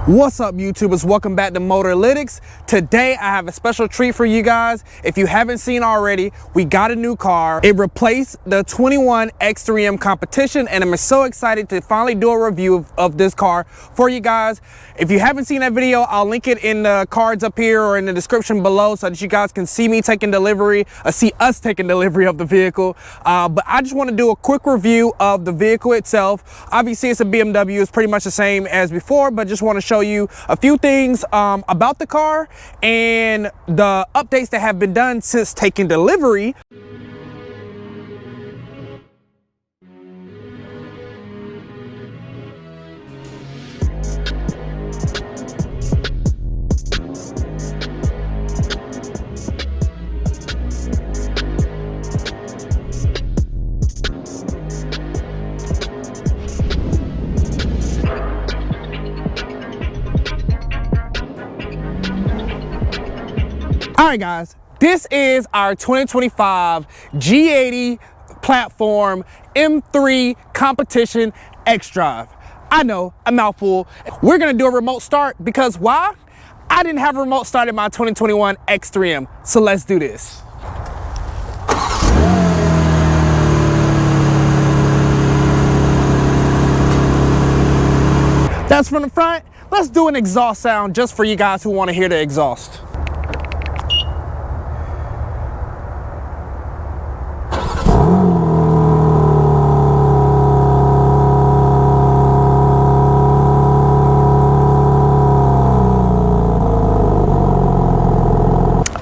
What's up, YouTubers? Welcome back to Motorlytics. Today I have a special treat for you guys. If you haven't seen already, we got a new car. It replaced the 21 X3M competition, and I'm so excited to finally do a review of this car for you guys. If you haven't seen that video, I'll link it in the cards up here or in the description below so that you guys can see me taking delivery, see us taking delivery of the vehicle. But I just want to do a quick review of the vehicle itself. Obviously, it's a BMW. It's pretty much the same as before, but just want to show you a few things about the car and the updates that have been done since taking delivery. All right, guys, this is our 2025 G80 platform M3 competition X-Drive. I know, a mouthful. We're gonna do a remote start because why? I didn't have a remote start in my 2021 X3M, so let's do this. That's from the front. Let's do an exhaust sound just for you guys who want to hear the exhaust.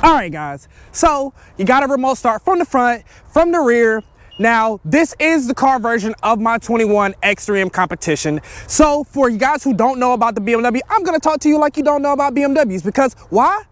All right, guys, so you got a remote start from the front, from the rear. Now, this is the car version of my 21 X3M competition. So for you guys who don't know about the BMW, I'm gonna talk to you like you don't know about BMWs, because why?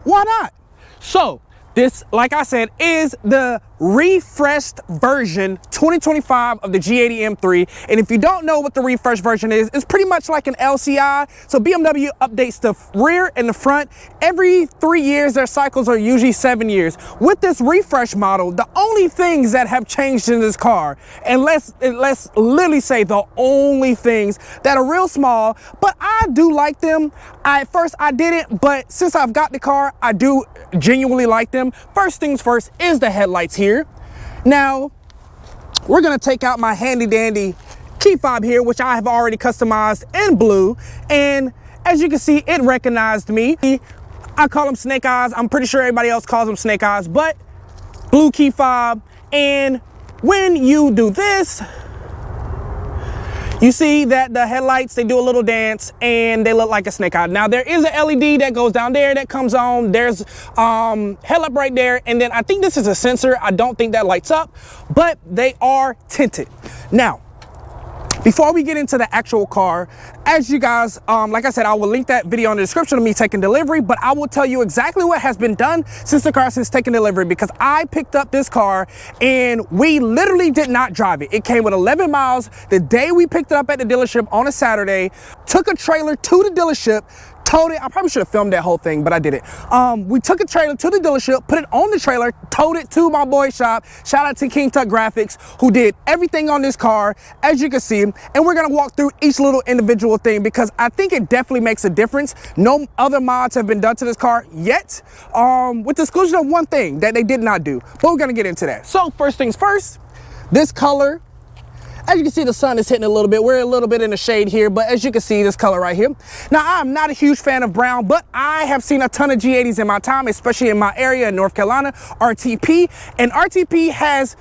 Why not? So this, like I said, is the refreshed version 2025 of the G80 M3. And if you don't know what the refreshed version is, it's pretty much like an LCI. So BMW updates the rear and the front every 3 years. Their cycles are usually 7 years. With this refresh model, the only things that have changed in this car, and let's literally say the only things that are real small, but I do like them. At first I didn't, but since I've got the car, I do genuinely like them. First things first is the headlights here. Now, we're gonna take out my handy dandy key fob here, which I have already customized in blue. And as you can see, it recognized me. I call them snake eyes. I'm pretty sure everybody else calls them snake eyes, but blue key fob. And when you do this, you see that the headlights, they do a little dance and they look like a snake eye. Now there is an LED that goes down there that comes on. There's headlamp right there. And then I think this is a sensor. I don't think that lights up, but they are tinted. Now, before we get into the actual car, as you guys, like I said, I will link that video in the description of me taking delivery, but I will tell you exactly what has been done since taking delivery, because I picked up this car and we literally did not drive it. It came with 11 miles the day we picked it up at the dealership on a Saturday, took a trailer to the dealership, towed it. I probably should have filmed that whole thing, but I didn't. We took a trailer to the dealership, put it on the trailer, towed it to my boy's shop. Shout out to King Tut Graphics, who did everything on this car, as you can see. And we're gonna walk through each little individual thing because I think it definitely makes a difference. No other mods have been done to this car yet, with the exclusion of one thing that they did not do. But we're gonna get into that. So first things first, this color. As you can see, the sun is hitting a little bit. We're a little bit in the shade here, but as you can see, this color right here. Now, I'm not a huge fan of brown, but I have seen a ton of G80s in my time, especially in my area in North Carolina, RTP. And RTP has,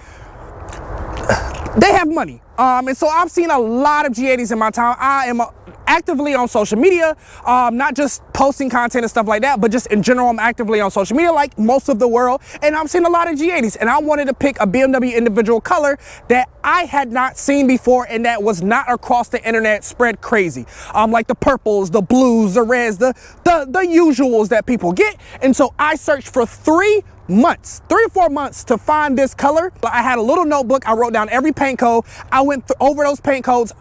they have money. And so I've seen a lot of G80s in my time. I am actively on social media, not just posting content and stuff like that, but just in general, I'm actively on social media like most of the world. And I've seen a lot of G80s, and I wanted to pick a BMW individual color that I had not seen before and that was not across the internet spread crazy. Like the purples, the blues, the reds, the usuals that people get. And so I searched for 3 or 4 months to find this color. I had a little notebook. I wrote down every paint code. I went over those paint codes.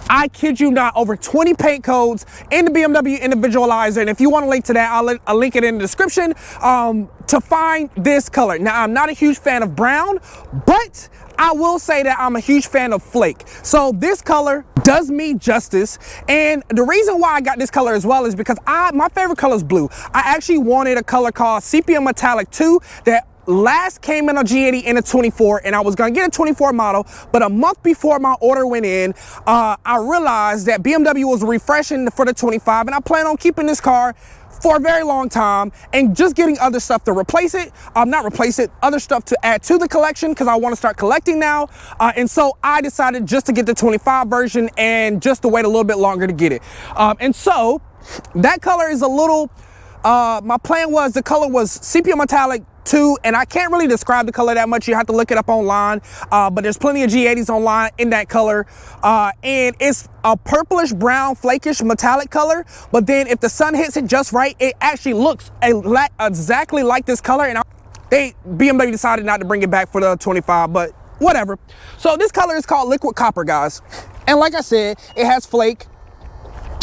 I kid you not, over 20 paint codes in the BMW Individualizer. And if you want to link to that, I'll link it in the description to find this color. Now, I'm not a huge fan of brown, but I will say that I'm a huge fan of flake. So this color does me justice. And the reason why I got this color as well is because my favorite color is blue. I actually wanted a color called Sepia Metallic 2 that last came in a G80 in a 24, and I was gonna get a 24 model, but a month before my order went in, I realized that BMW was refreshing for the 25, and I plan on keeping this car for a very long time and just getting other stuff to replace it. Not replace it, other stuff to add to the collection, because I want to start collecting now. And so I decided just to get the 25 version and just to wait a little bit longer to get it. And so that color is a little, my plan was, the color was Sepia Metallic 2, and I can't really describe the color that much. You have to look it up online, but there's plenty of G80s online in that color, and it's a purplish brown flakish metallic color, but then if the sun hits it just right, it actually looks exactly like this color. And BMW decided not to bring it back for the 25, but whatever. So this color is called liquid copper, guys, and like I said, it has flake.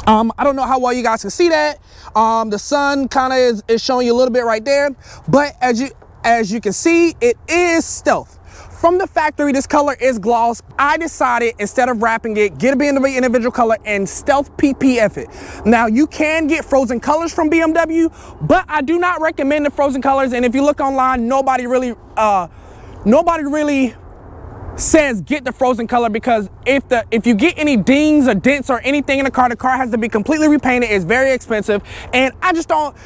I don't know how well you guys can see that. The sun kind of is showing you a little bit right there, but as you can see, it is stealth. From the factory, this color is gloss. I decided, instead of wrapping it, get a BMW individual color and stealth PPF it. Now, you can get frozen colors from BMW, but I do not recommend the frozen colors. And if you look online, nobody really says get the frozen color, because if you get any dings or dents or anything in the car has to be completely repainted. It's very expensive, and I just don't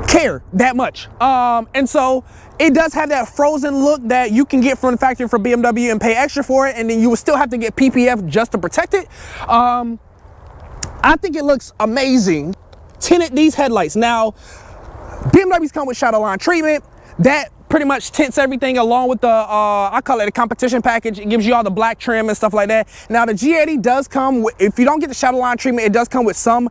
care that much. And so it does have that frozen look that you can get from the factory for BMW and pay extra for it, and then you will still have to get PPF just to protect it. I think it looks amazing. Tinted these headlights. Now, BMWs come with shadow line treatment that pretty much tints everything, along with the I call it a competition package. It gives you all the black trim and stuff like that. Now the G80 does come with, if you don't get the shadow line treatment, it does come with some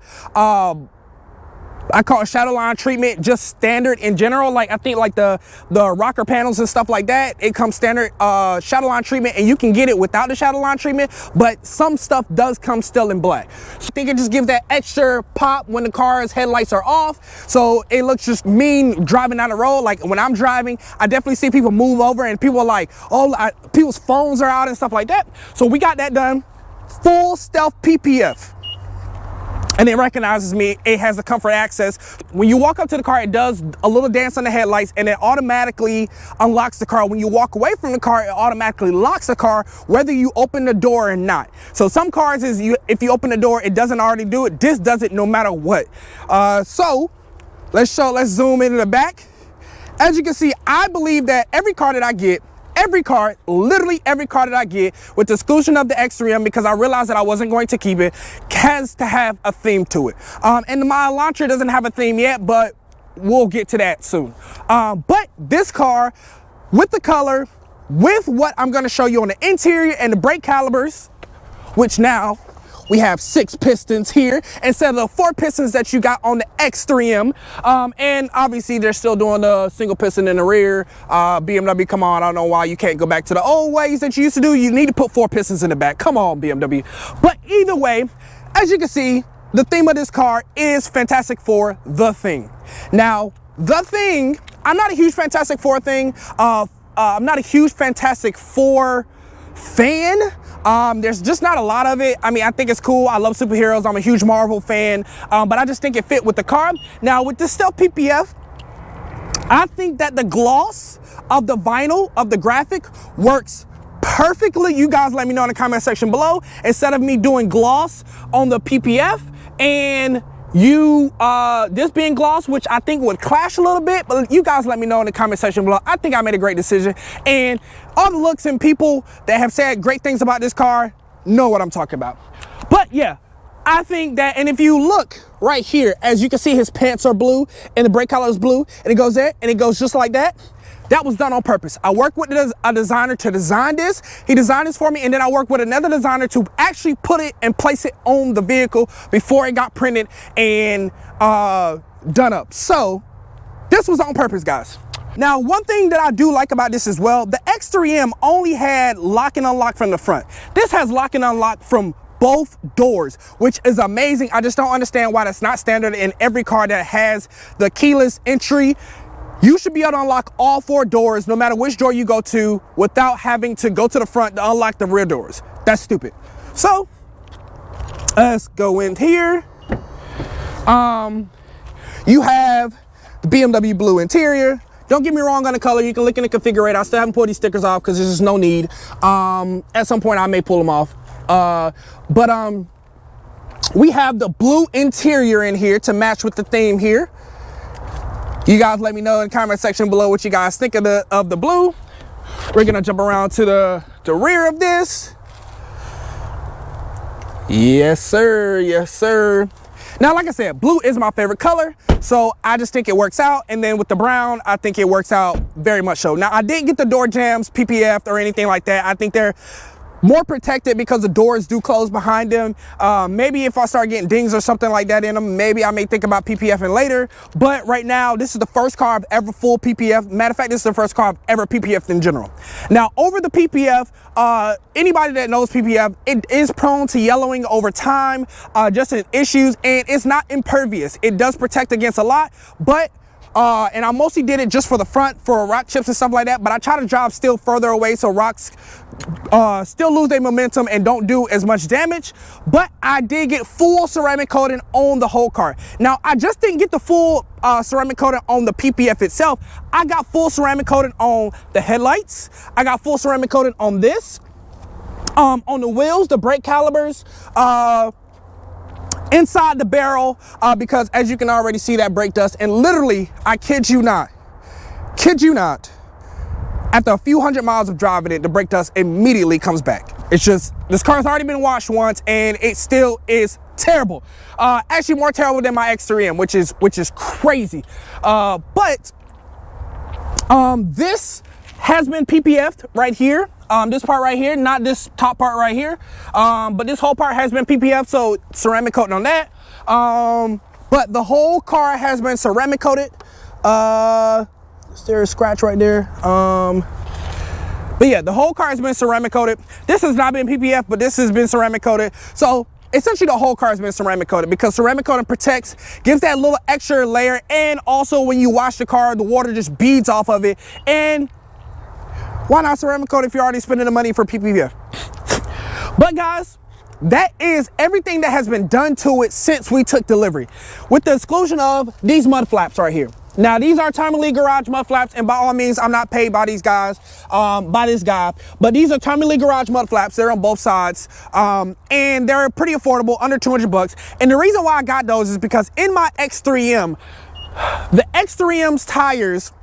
I call it shadow line treatment, just standard in general. Like I think like the rocker panels and stuff like that, it comes standard shadow line treatment, and you can get it without the shadow line treatment, but some stuff does come still in black. So I think it just gives that extra pop when the car's headlights are off, so it looks just mean driving down the road. Like when I'm driving, I definitely see people move over and people are like, oh, people's phones are out and stuff like that. So we got that done. Full stealth PPF. And it recognizes me. It has the comfort access. When you walk up to the car, it does a little dance on the headlights, and it automatically unlocks the car. When you walk away from the car, it automatically locks the car, whether you open the door or not. So some cars if you open the door, it doesn't already do it. This does it no matter what. So let's zoom into the back. As you can see, I believe that every car that I get, literally every car that I get, with the exclusion of the X3M, because I realized that I wasn't going to keep it, has to have a theme to it. And my Elantra doesn't have a theme yet, but we'll get to that soon. But this car, with the color, with what I'm going to show you on the interior and the brake calibers, which now we have 6 pistons here instead of the 4 pistons that you got on the X3M. And obviously they're still doing the single piston in the rear. BMW, come on, I don't know why you can't go back to the old ways that you used to do. You need to put 4 pistons in the back. Come on, BMW. But either way, as you can see, the theme of this car is Fantastic Four, the Thing. Now, the Thing, I'm not a huge Fantastic Four thing. I'm not a huge Fantastic Four fan. There's just not a lot of it. I mean, I think it's cool. I love superheroes. I'm a huge Marvel fan, but I just think it fit with the car. Now with the stealth PPF, I think that the gloss of the vinyl of the graphic works perfectly. You guys let me know in the comment section below, instead of me doing gloss on the PPF and this being gloss, which I think would clash a little bit, but you guys let me know in the comment section below. I think I made a great decision, and all the looks and people that have said great things about this car know what I'm talking about. But yeah, I think that, and if you look right here, as you can see, his pants are blue and the brake color is blue, and it goes there and it goes just like that. That was done on purpose. I worked with a designer to design this. He designed this for me, and then I worked with another designer to actually put it and place it on the vehicle before it got printed and done up. So this was on purpose, guys. Now, one thing that I do like about this as well, the X3M only had lock and unlock from the front. This has lock and unlock from both doors, which is amazing. I just don't understand why that's not standard in every car that has the keyless entry. You should be able to unlock all 4 doors, no matter which door you go to, without having to go to the front to unlock the rear doors. That's stupid. So let's go in here. You have the BMW blue interior. Don't get me wrong on the color. You can look in the configurator. I still haven't pulled these stickers off because there's just no need. At some point I may pull them off. We have the blue interior in here to match with the theme here. You guys let me know in the comment section below what you guys think of the blue. We're gonna jump around to the rear of this. Yes, sir. Yes, sir. Now, like I said, blue is my favorite color, so I just think it works out. And then with the brown, I think it works out very much so. Now, I didn't get the door jambs PPF'd or anything like that. I think they're more protected because the doors do close behind them. Maybe if I start getting dings or something like that in them, maybe I may think about PPFing later. But right now, this is the first car I've ever full PPF. Matter of fact, this is the first car I've ever PPF'd in general. Now, over the PPF, anybody that knows PPF, it is prone to yellowing over time, just in issues, and it's not impervious. It does protect against a lot, but and I mostly did it just for the front, for rock chips and stuff like that, but I try to drive still further away so rocks still lose their momentum and don't do as much damage. But I did get full ceramic coating on the whole car. Now, I just didn't get the full ceramic coating on the PPF itself. I got full ceramic coating on the headlights. I got full ceramic coating on this, on the wheels, the brake calipers, inside the barrel, because as you can already see that brake dust, and literally, I kid you not, after a few hundred miles of driving it, the brake dust immediately comes back. It's just, this car's already been washed once and it still is terrible. Actually more terrible than my X3M, which is crazy. But this has been PPF'd right here. This part right here, not this top part right here, but this whole part has been PPF, so ceramic coating on that. But the whole car has been ceramic coated. Is there a scratch right there? But yeah, the whole car has been ceramic coated. This has not been PPF, but this has been ceramic coated. So essentially the whole car has been ceramic coated because ceramic coating protects, gives that little extra layer, and also when you wash the car, the water just beads off of it. And why not ceramic coat if you're already spending the money for PPF? But guys, that is everything that has been done to it since we took delivery, with the exclusion of these mud flaps right here. Now, these are Tommy Lee Garage mud flaps, and by all means, I'm not paid by these guys, by this guy, but these are Tommy Lee Garage mud flaps. They're on both sides, and they're pretty affordable, under 200 bucks. And the reason why I got those is because in my X3M, the X3M's tires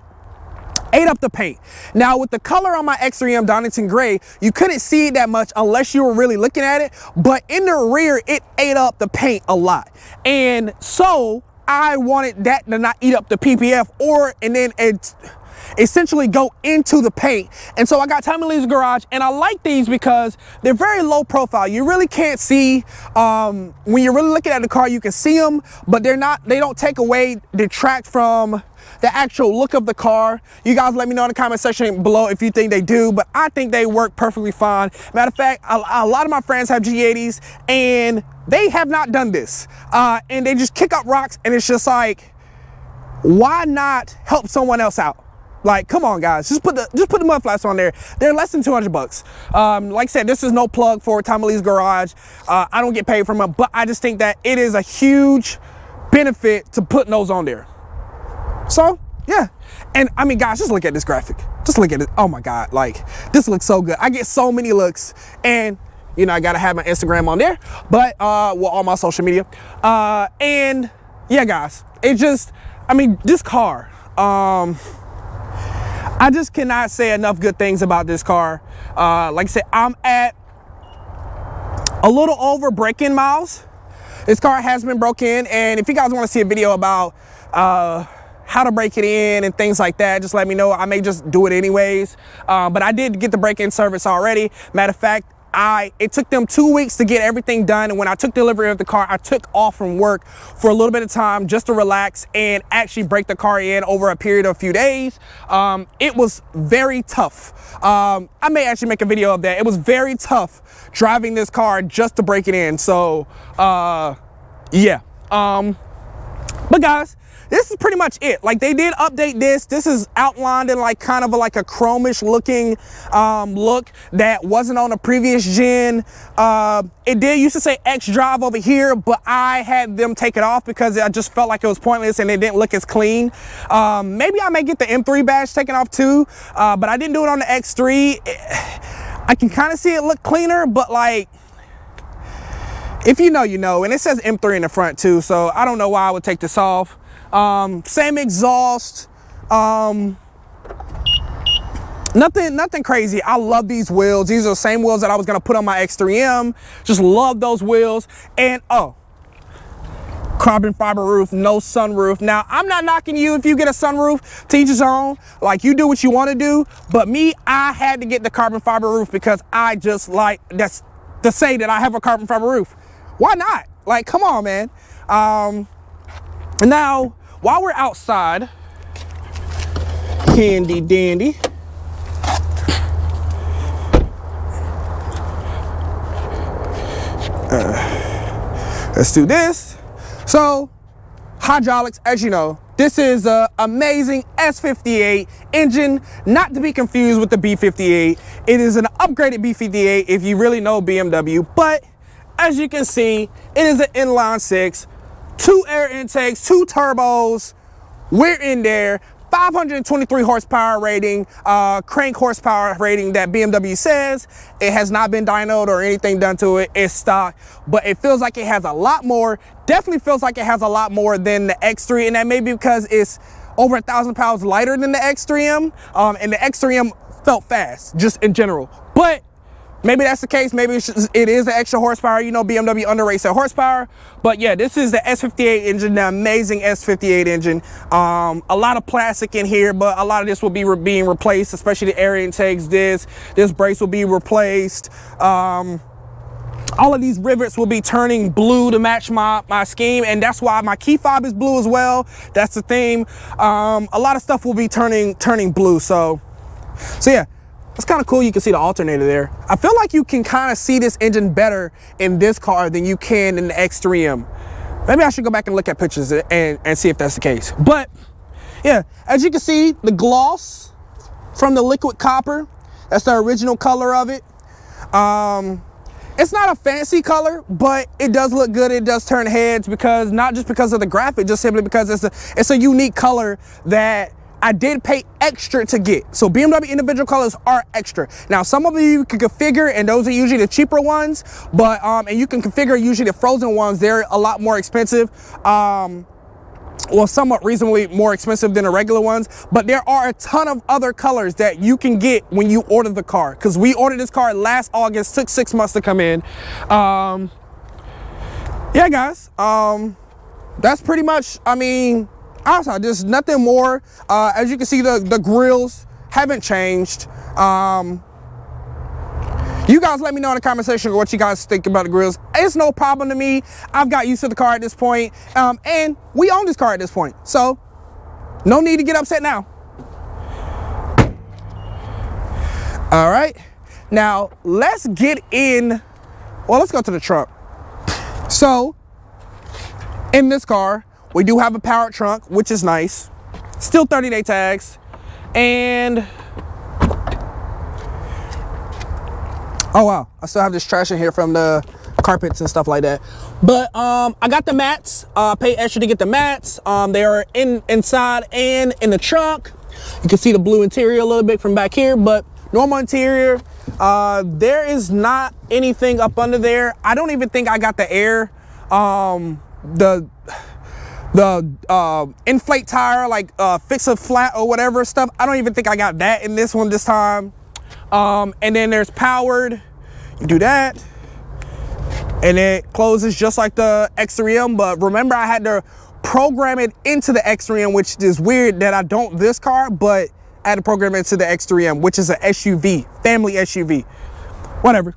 ate up the paint. Now, with the color on my X3M Donington Gray, you couldn't see it that much unless you were really looking at it, but in the rear, it ate up the paint a lot. And so I wanted that to not eat up the PPF, and then it essentially go into the paint. And so I got Tommy Lee's Garage, and I like these because they're very low profile. You really can't see, when you're really looking at the car, you can see them, but they don't take away, detract from the actual look of the car. You guys let me know in the comment section below if you think they do, but I think they work perfectly fine. Matter of fact, a lot of my friends have G80s and they have not done this. And they just kick up rocks, and it's just like, why not help someone else out? Like, come on guys, just put the mud flaps on there. They're less than 200 bucks. Like I said, this is no plug for Tommy Lee's Garage. I don't get paid from them, but I just think that it is a huge benefit to putting those on there. So yeah, and I mean guys, just look at this graphic. Just look at it. Oh my God, like this looks so good. I get so many looks, and you know, I gotta have my Instagram on there, but well, all my social media. And yeah guys, it just, I mean, this car, I just cannot say enough good things about this car. Like I said, I'm at a little over break-in miles. This car has been broke in, and if you guys want to see a video about how to break it in and things like that, just let me know. I may just do it anyways. But I did get the break-in service already. Matter of fact, it took them 2 weeks to get everything done, and when I took delivery of the car, I took off from work for a little bit of time just to relax and actually break the car in over a period of a few days. It was very tough. I may actually make a video of that. It was very tough driving this car just to break it in. So yeah. But But guys, this is pretty much it. Like, they did update this. This is outlined in like kind of like a chromish looking look that wasn't on the previous gen. It did used to say X Drive over here, but I had them take it off because I just felt like it was pointless and it didn't look as clean. Maybe I may get the M3 badge taken off too, but I didn't do it on the X3. I can kind of see it look cleaner, but like, if you know, you know. And it says M3 in the front too, so I don't know why I would take this off. Same exhaust, nothing crazy. I love these wheels. These are the same wheels that I was gonna put on my X3M. Just love those wheels. And oh, carbon fiber roof, no sunroof. Now, I'm not knocking you if you get a sunroof, to each his own. Like, you do what you want to do, but me, I had to get the carbon fiber roof because I just like, that's to say that I have a carbon fiber roof. Why not? Like, come on, man. Now, while we're outside, handy dandy, let's do this. So, hydraulics, as you know, this is an amazing S58 engine, not to be confused with the B58. It is an upgraded B58 if you really know BMW, but as you can see, it is an inline six, 2 air intakes, 2 turbos. We're in there. 523 horsepower rating, crank horsepower rating that BMW says. It has not been dynoed or anything done to it. It's stock, but it feels like it has a lot more. Definitely feels like it has a lot more than the X3, and that may be because it's over 1,000 pounds lighter than the X3M, and the X3M felt fast, just in general. But maybe that's the case. Maybe it is the extra horsepower. You know, BMW underrates their horsepower. But yeah, this is the S58 engine, the amazing S58 engine. A lot of plastic in here, but a lot of this will be being replaced, especially the air intakes. This brace will be replaced. All of these rivets will be turning blue to match my scheme, and that's why my key fob is blue as well. That's the theme. A lot of stuff will be turning blue. So yeah. It's kind of cool. You can see the alternator there. I feel like you can kind of see this engine better in this car than you can in the X3M. Maybe I should go back and look at pictures and see if that's the case. But yeah, as you can see, the gloss from the liquid copper, that's the original color of it. It's not a fancy color, but it does look good. It does turn heads, because not just because of the graphic, just simply because it's a unique color that I did pay extra to get. So BMW individual colors are extra. Now, some of you can configure, and those are usually the cheaper ones, but and you can configure usually the frozen ones. They're a lot more expensive. Well, somewhat reasonably more expensive than the regular ones, but there are a ton of other colors that you can get when you order the car, because we ordered this car last August, took 6 months to come in. Yeah, guys, that's pretty much, I mean, outside, there's nothing more. As you can see, the grills haven't changed. You guys let me know in the comment section what you guys think about the grills. It's no problem to me. I've got used to the car at this point, and we own this car at this point, so no need to get upset now. All right, now let's get in. Well, let's go to the trunk. So in this car, we do have a powered trunk, which is nice. Still 30-day tags. And oh wow, I still have this trash in here from the carpets and stuff like that. But I got the mats. Paid extra to get the mats. They are inside and in the trunk. You can see the blue interior a little bit from back here, but normal interior. There is not anything up under there. I don't even think I got the air. The inflate tire, like fix a flat or whatever stuff, I don't even think I got that in this one this time. And then there's powered. You do that and it closes just like the X3M, but remember, I had to program it into the X3M, which is weird that I don't this car, but I had to program it into the X3M, which is an SUV, family SUV, whatever.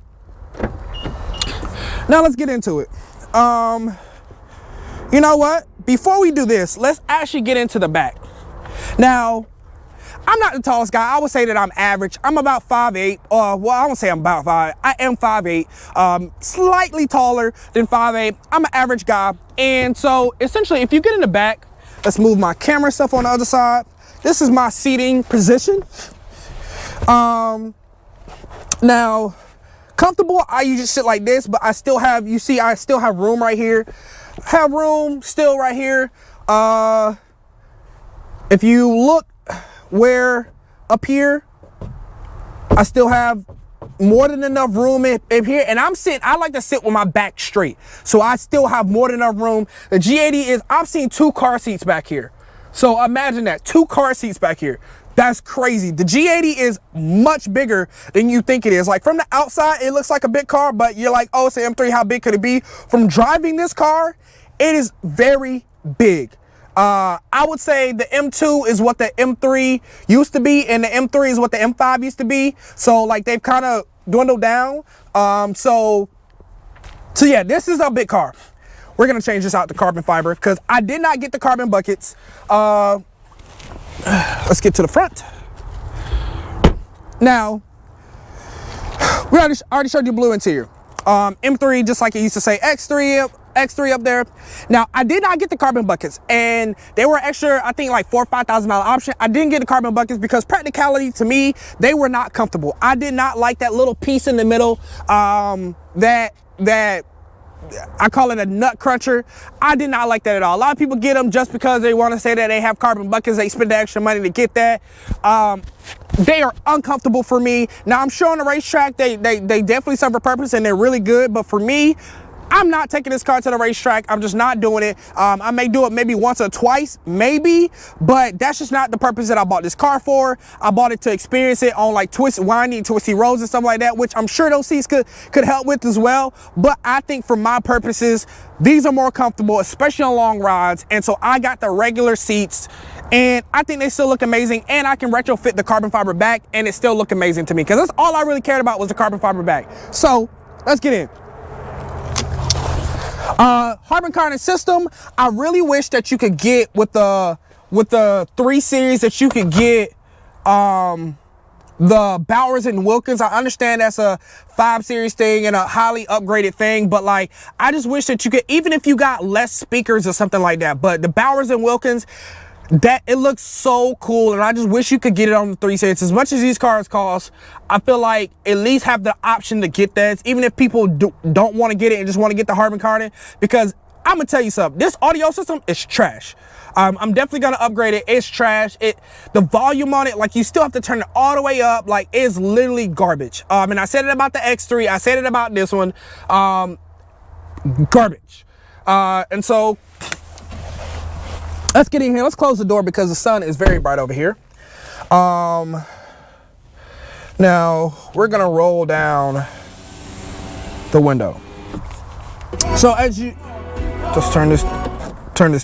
Now let's get into it. You know what? Before we do this, let's actually get into the back. Now, I'm not the tallest guy. I would say that I'm average. I'm about 5'8". Well, I won't say I'm about 5'8". I am 5'8". Slightly taller than 5'8". I'm an average guy. And so, essentially, if you get in the back, Let's move my camera stuff on the other side. This is my seating position. Now, comfortable, I usually sit like this, but I still have, you see, I still have room right here. Have room still right here. If you look where up here, I still have more than enough room in here, and I like to sit with my back straight, so I still have more than enough room. The G80 is, I've seen 2 car seats back here, so imagine that, 2 car seats back here. That's crazy. The G80 is much bigger than you think it is. Like, from the outside, it looks like a big car, but you're like, oh, it's an M3, how big could it be? From driving this car, it is very big. I would say the M2 is what the M3 used to be, and the M3 is what the M5 used to be. So like, they've kind of dwindled down. So yeah, this is a big car. We're gonna change this out to carbon fiber because I did not get the carbon buckets. Let's get to the front. Now, we already showed you blue interior. M3, just like it used to say, X3 up there. Now, I did not get the carbon buckets, and they were extra, I think like $4,000 or $5,000 option. I didn't get the carbon buckets because practicality, to me, they were not comfortable. I did not like that little piece in the middle, that I call it a nut cruncher. I did not like that at all. A lot of people get them just because they want to say that they have carbon buckets. They spend the extra money to get that. They are uncomfortable for me. Now, I'm sure on the racetrack, they definitely serve a purpose and they're really good. But for me, I'm not taking this car to the racetrack. I'm just not doing it. I may do it maybe once or twice, maybe, but that's just not the purpose that I bought this car for. I bought it to experience it on like windy, twisty roads and stuff like that, which I'm sure those seats could help with as well. But I think for my purposes, these are more comfortable, especially on long rides. And so I got the regular seats, and I think they still look amazing, and I can retrofit the carbon fiber back and it still look amazing to me, because that's all I really cared about was the carbon fiber back. So let's get in. Carbon carbon system, I really wish that you could get with the 3 Series, that you could get the Bowers and Wilkins. I understand that's a 5 Series thing and a highly upgraded thing, but like, I just wish that you could, even if you got less speakers or something like that, but the Bowers and Wilkins, that it looks so cool, and I just wish you could get it on the 3 Series. As much as these cars cost, I feel like at least have the option to get that, even if people don't want to get it and just want to get the carbon carbon. Because I'm gonna tell you something, this audio system is trash. I'm definitely gonna upgrade it. It's trash. The volume on it, like, you still have to turn it all the way up. Like, it's literally garbage. And I said it about the X3, I said it about this one, garbage. And so let's get in here. Let's close the door because the sun is very bright over here. Now we're gonna roll down the window. So as you just turn this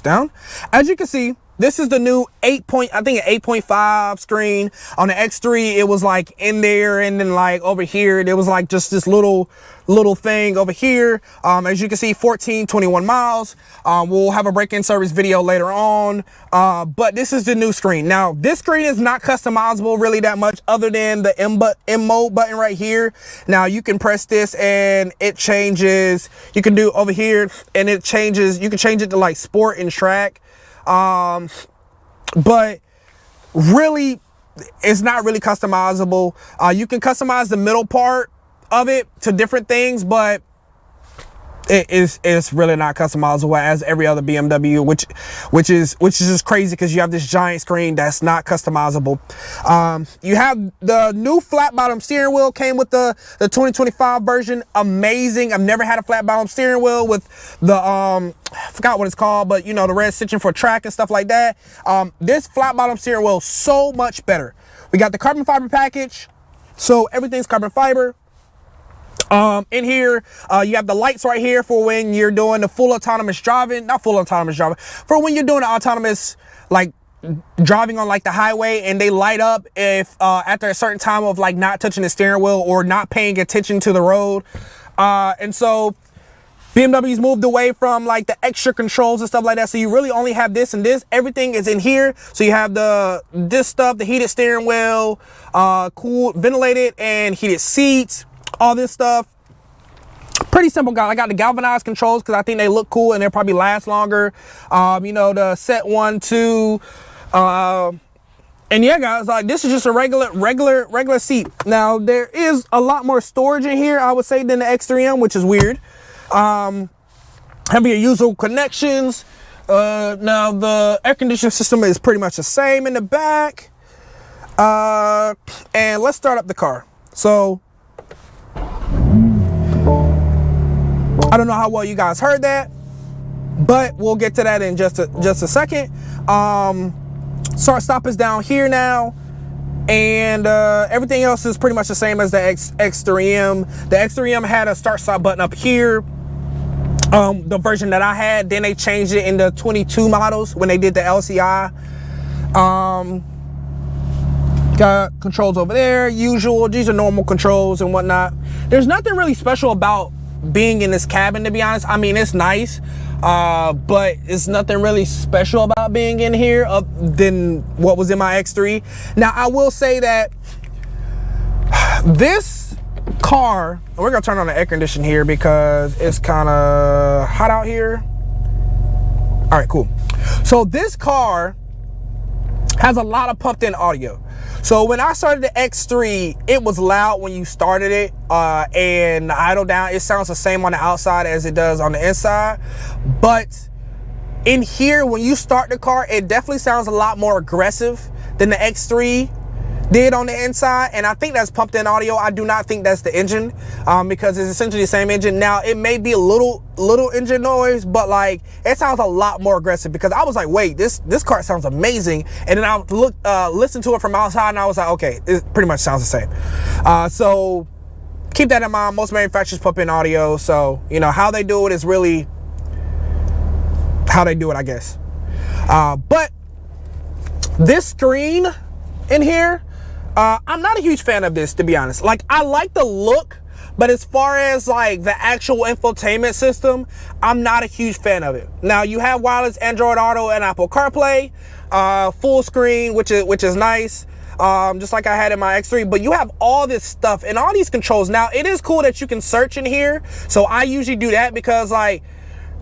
down, as you can see, this is the new 8.5 screen. On the X3, it was like in there, and then like over here, there was like just this little thing over here. As you can see, 21 miles. We'll have a break-in service video later on. But this is the new screen. Now, this screen is not customizable really that much, other than the M mode button right here. Now, you can press this and it changes. You can do over here and it changes. You can change it to like sport and track. But really, it's not really customizable. You can customize the middle part of it to different things, but it's really not customizable as every other BMW, which is just crazy because you have this giant screen that's not customizable. You have the new flat bottom steering wheel, came with the 2025 version. Amazing. I've never had a flat bottom steering wheel with the I forgot what it's called, but you know, the red stitching for track and stuff like that. This flat bottom steering wheel, so much better. We got the carbon fiber package, so everything's carbon fiber. In here, you have the lights right here for when you're doing the full autonomous driving, not full autonomous driving, for when you're doing the autonomous, like driving on like the highway, and they light up if after a certain time of like not touching the steering wheel or not paying attention to the road. And so BMW's moved away from like the extra controls and stuff like that, so you really only have this and this. Everything is in here. So you have this stuff, the heated steering wheel, cool ventilated and heated seats, all this stuff. Pretty simple, guys. I got the galvanized controls because I think they look cool and they'll probably last longer. You know, the set 1, 2, and yeah, guys, like this is just a regular seat. Now there is a lot more storage in here, I would say, than the X3M, which is weird. Having your usual connections. Now the air conditioning system is pretty much the same in the back. And let's start up the car. So I don't know how well you guys heard that, but we'll get to that in just a second. Start stop is down here now, and everything else is pretty much the same as the X3M. The X3M had a start stop button up here, the version that I had. Then they changed it in the 22 models when they did the LCI. Got controls over there, usual. These are normal controls and whatnot. There's nothing really special about being in this cabin, to be honest. I mean, it's nice, but it's nothing really special about being in here than what was in my X3. Now, I will say that this car, we're gonna turn on the air condition here because it's kind of hot out here. All right, cool. So this car has a lot of pumped in audio. So when I started the X3, it was loud when you started it, and idle down, it sounds the same on the outside as it does on the inside. But in here, when you start the car, it definitely sounds a lot more aggressive than the X3 did on the inside, and I think that's pumped in audio. I do not think that's the engine, because it's essentially the same engine. Now it may be a little engine noise, but like it sounds a lot more aggressive, because I was like, wait, this car sounds amazing, and then I listened to it from outside and I was like, okay, it pretty much sounds the same. So keep that in mind. Most manufacturers pump in audio, so you know how they do it is really how they do it, I guess. But this screen in here, I'm not a huge fan of this, to be honest. Like, I like the look, but as far as like the actual infotainment system, I'm not a huge fan of it. Now you have wireless Android Auto and Apple CarPlay, full screen, which is nice, just like I had in my X3. But you have all this stuff and all these controls. Now it is cool that you can search in here, so I usually do that, because like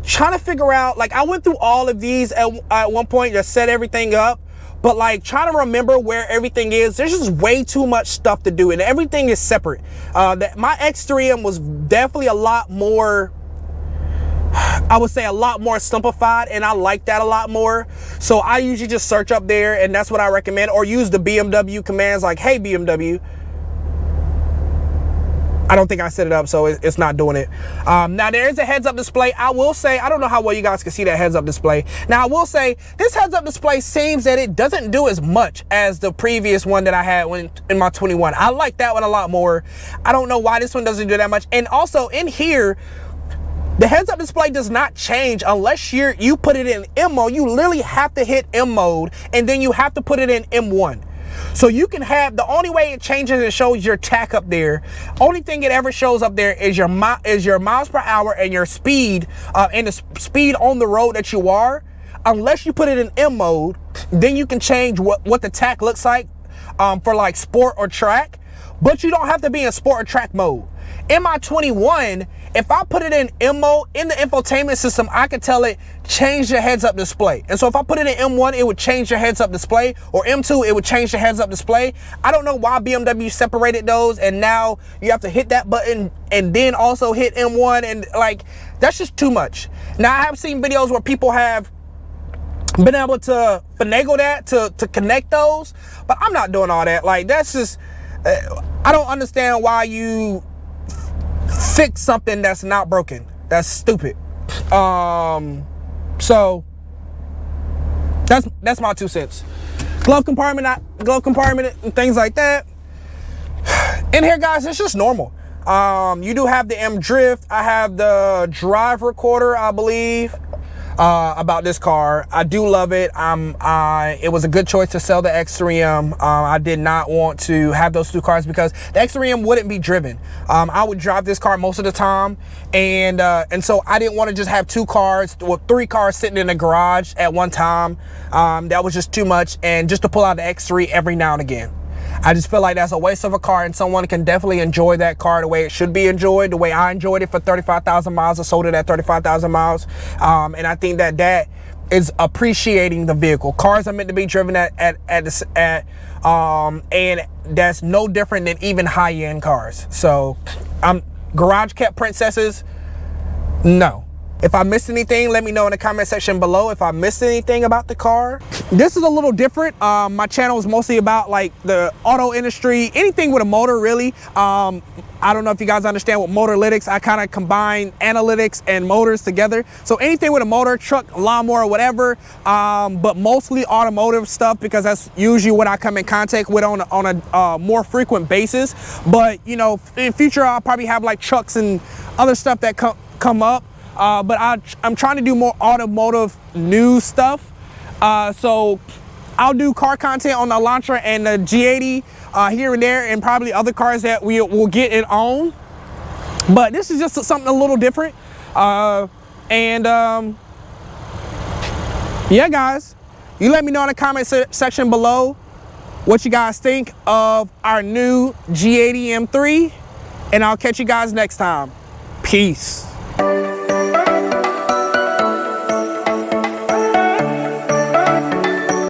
trying to figure out, like I went through all of these at one point to set everything up. But like trying to remember where everything is, there's just way too much stuff to do, and everything is separate. My X3M was definitely a lot more, I would say a lot more simplified, and I like that a lot more. So I usually just search up there, and that's what I recommend, or use the BMW commands like, hey BMW. I don't think I set it up, so it's not doing it. Now there is a heads-up display. I will say, I don't know how well you guys can see that heads-up display. Now I will say, this heads-up display seems that it doesn't do as much as the previous one that I had in my 21. I like that one a lot more. I don't know why this one doesn't do that much. And also in here, the heads-up display does not change unless you put it in M mode. You literally have to hit M mode, and then you have to put it in M1. So you can have, the only way it changes, it shows your tach up there. Only thing it ever shows up there is your miles per hour and your speed, and the speed on the road that you are. Unless you put it in M mode, then you can change what the tach looks like for like sport or track. But you don't have to be in sport or track mode. In my 21, if I put it in M mode, in the infotainment system, I can tell it, change the heads-up display. And so if I put it in M1, it would change the heads-up display, or M2, it would change the heads-up display. I don't know why BMW separated those, and now you have to hit that button and then also hit M1, and like, that's just too much. Now, I have seen videos where people have been able to finagle that to connect those, but I'm not doing all that. Like, that's just, I don't understand why you fix something that's not broken. That's stupid. So that's my 2 cents. Glove compartment and things like that. In here, guys, it's just normal. You do have the M Drift. I have the drive recorder, I believe. About this car, I do love it. It was a good choice to sell the X3M. I did not want to have those 2 cars because the X3M wouldn't be driven. I would drive this car most of the time, and so I didn't want to just have 2 cars, well, 3 cars sitting in the garage at one time. That was just too much, and just to pull out the X3 every now and again. I just feel like that's a waste of a car, and someone can definitely enjoy that car the way it should be enjoyed, the way I enjoyed it for 35,000 miles. I sold it at 35,000 miles. And I think that that is appreciating the vehicle. Cars are meant to be driven and that's no different than even high-end cars. So garage kept princesses, no. If I missed anything, let me know in the comment section below if I missed anything about the car. This is a little different. My channel is mostly about like the auto industry, anything with a motor really. I don't know if you guys understand what Motorlytics, I kind of combine analytics and motors together. So anything with a motor, truck, lawnmower, whatever, but mostly automotive stuff, because that's usually what I come in contact with on a more frequent basis. But you know, in future I'll probably have like trucks and other stuff that come up. But I'm trying to do more automotive news stuff. So I'll do car content on the Elantra and the G80 here and there, and probably other cars that we will get and own. But this is just something a little different. Yeah, guys, you let me know in the comment section below what you guys think of our new G80 M3, and I'll catch you guys next time. Peace.